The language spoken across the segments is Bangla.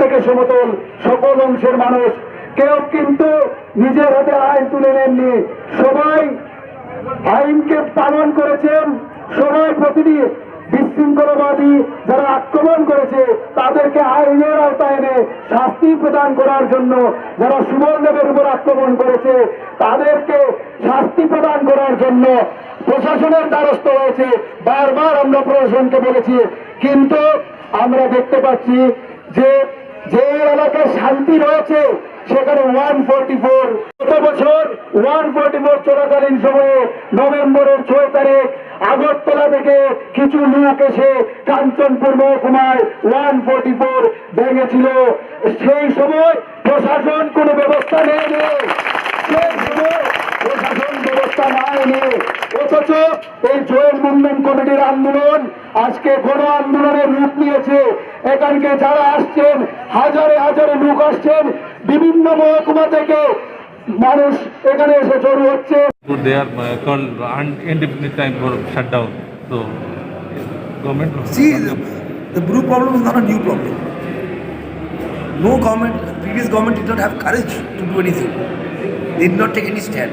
থেকে সমতল সকল অংশের মানুষ কেউ কিন্তু নিজের হাতে আইন তুলে নেননি। সবাই আইনকে পালন করেছেন। সবাই প্রতিটি বিশৃঙ্খলাবাদী যারা আক্রমণ করেছে তাদেরকে আইনের আওতায় এনে শাস্তি প্রদান করার জন্য, যারা সুবলদেবের উপর আক্রমণ করেছে তাদেরকে শাস্তি প্রদান করার জন্য প্রশাসনের দ্বারস্থ হয়েছে। বারবার আমরা প্রশাসনকে বলেছি, কিন্তু আমরা দেখতে পাচ্ছি যে যে এলাকায় শান্তি রয়েছে সেখানে 144 গত বছর 144 চলাকালীন সময়ে নভেম্বরের 6 তারিখ আগরতলা থেকে কিছু লোক এসে কাঞ্চনপুর মহকুমায় 144 ভেঙেছিল। সেই সময় প্রশাসন কোনো ব্যবস্থা নেয়নি, সেই সময় প্রশাসন ব্যবস্থা নেয়নি। অথচ এই জয়েন্ট মুভমেন্ট কমিটির আন্দোলন আজকে গণ আন্দোলনের রূপ নিয়েছে। এখানকে যারা আসছেন, হাজারে হাজারে লোক আসছেন বিভিন্ন মহকুমা থেকে, মানুষ এখানে এসে জড়ো হচ্ছে। They are called indefinite time for shutdown. So, government. See, the brew problem is not a new problem. No government, previous government did not have courage to do anything. They did not take any stand.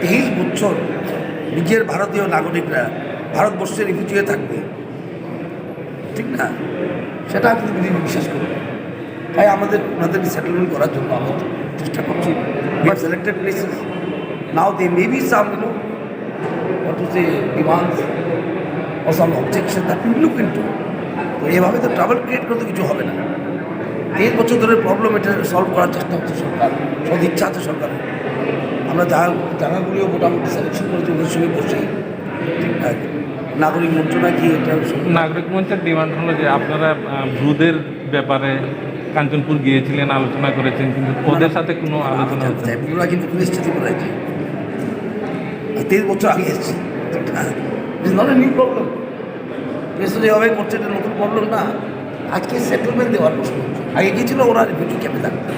23 বছর নিজের ভারতীয় নাগরিকরা ভারতবর্ষে রিফিউজি হয়ে থাকবে, ঠিক না? সেটা কিন্তু বিজেপি বিশ্বাস করবে। তাই আমাদের ওনাদেরকে সেটেলমেন্ট করার জন্য আমরা চেষ্টা করছি। We have selected places. Now there may be some, what to say, demands or some objection that we look into. তো এভাবে তো ট্রাভেল ক্রিয়েট করতে কিছু হবে না। 3 বছর ধরে প্রবলেম এটা সলভ করার চেষ্টা হচ্ছে সরকার, সদ ইচ্ছা আছে সরকারের। আমরা জায়গাগুলিও মোটামুটি সিলেকশন করেছি ওদের সঙ্গে বসেই, ঠিকঠাক নাগরিক মঞ্চ নাকি এটা নাগরিক মঞ্চের ডিমান্ড হলো যে আপনারা ব্রুদের ব্যাপারে কাঞ্চনপুর গিয়েছিলেন, আলোচনা করেছেন, কিন্তু ওদের সাথে কোনো আলোচনা হচ্ছে না। ওরা কিন্তু এসছে ত্রিপুরায়, 23 বছর আগে এসছে। ইট is not a new problem. দেশে যেভাবে করছে এটা নতুন প্রবলেম না। আজকে সেটেলমেন্ট দেওয়ার প্রশ্ন হচ্ছে। আগে গিয়েছিল ওরা রিফিউজি ক্যাম্পে থাকতো।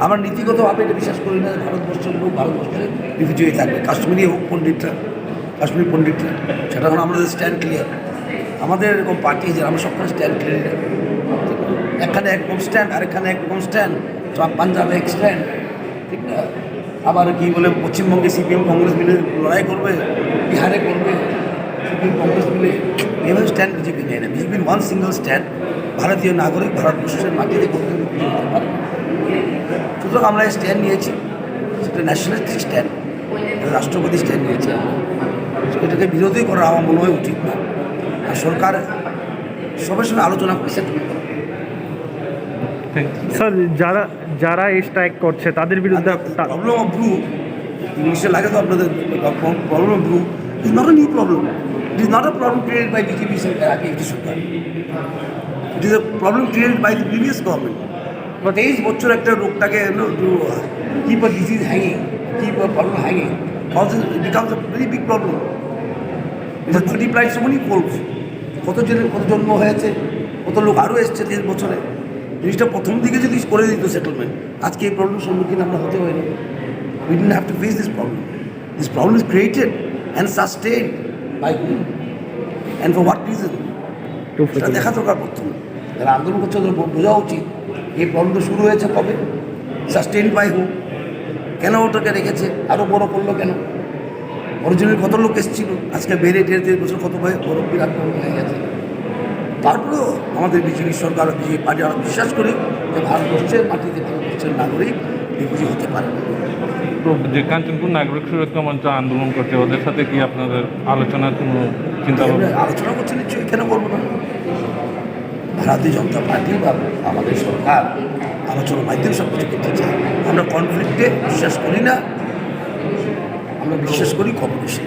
আমরা নীতিগতভাবে এটা বিশ্বাস করি না ভারতবর্ষের লোক ভারতবর্ষে রিফিউজি হয়ে থাকবে। কাশ্মীরি হোক পণ্ডিতরা, কাশ্মীরি পণ্ডিতরা, সেটা এখন আমাদের স্ট্যান্ড ক্লিয়ার। আমাদের এরকম পার্টি আছে, আমরা সবখানে স্ট্যান্ড ক্লিয়ার। এখানে একরকম স্ট্যান্ড, আর এখানে একরকম স্ট্যান্ড, সব পাঞ্জাবে এক স্ট্যান্ড, ঠিক না? আবার কি বলে পশ্চিমবঙ্গে সিপিএম কংগ্রেস মিলে লড়াই করবে, বিহারে করবে সিপিএম কংগ্রেস মিলে, এভাবে স্ট্যান্ড বিজেপি নেয় না। বিজেপির ওয়ান সিঙ্গল স্ট্যান্ড, ভারতীয় নাগরিক ভারতবর্ষের মাটিতে করতে হতে পারে। সুতরাং আমরা স্ট্যান্ড নিয়েছি, সেটা ন্যাশনালিস্টিক স্ট্যান্ড, রাষ্ট্রপতি স্ট্যান্ড নিয়েছে। এটাকে বিরোধী করা আমার মনে হয় উচিত না। আর সরকার সবার সঙ্গে আলোচনা করে সেটেলমেন্ট করে। স্যার, যারা এই স্ট্রাইক করছে তাদের বিরুদ্ধে প্রবলেম অফ ব্রু, ইংলিশে লাগে তো আপনাদের, problem of Bru is not a new problem. It is not a problem created by BJP আগে একটি সরকার। It is a problem created by the previous government. 23 বছর একটা রোগটাকে keep a disease hanging, keep a problem hanging, it becomes a very big problem. It has multiplied so many folds. কত জন্ম হয়েছে, কত লোক আরও এসছে 23 বছরে। জিনিসটা প্রথম দিকে যদি করে দিত সেটেলমেন্ট, আজকে এই প্রবলেমের সম্মুখীন আমরা হতে হয় না। We didn't have to face this problem. This problem is created and sustained by whom and for what reason? সেটা দেখা দরকার প্রথম। যারা আন্দোলন করছে ওদের বোঝা উচিত এই প্রবলেমটা শুরু হয়েছে কবে, সাস্টেইন বাই হু, কেন ওটাকে রেখেছে, আরও বড় করলো কেন, অরিজিনাল কত লোক এসেছিল, আজকে বেড়ে 1.5 বছর কত বড় বিরাট প্রবলেম হয়ে গেছে। তারপরেও আমাদের বিজেপি সরকার, বিজেপি পার্টি আমরা বিশ্বাস করি যে ভারতবর্ষের মাটিতে ভারতবর্ষের নাগরিক রিফিউজি হতে পারে। তো যে কাঞ্চনপুর নাগরিক সুরক্ষা মঞ্চ আন্দোলন করছে, ওদের সাথে কি আপনাদের আলোচনার কোনো চিন্তা ভাবনা? আলোচনা করছে নিশ্চয়ই, কেন করবো না? ভারতীয় জনতা পার্টি বা আমাদের সরকার আলোচনার মাধ্যমে সব কিছু করতে চায়। আমরা কনফ্লিক্টে বিশ্বাস করি না, আমরা বিশ্বাস করি কমিউনিকেশন।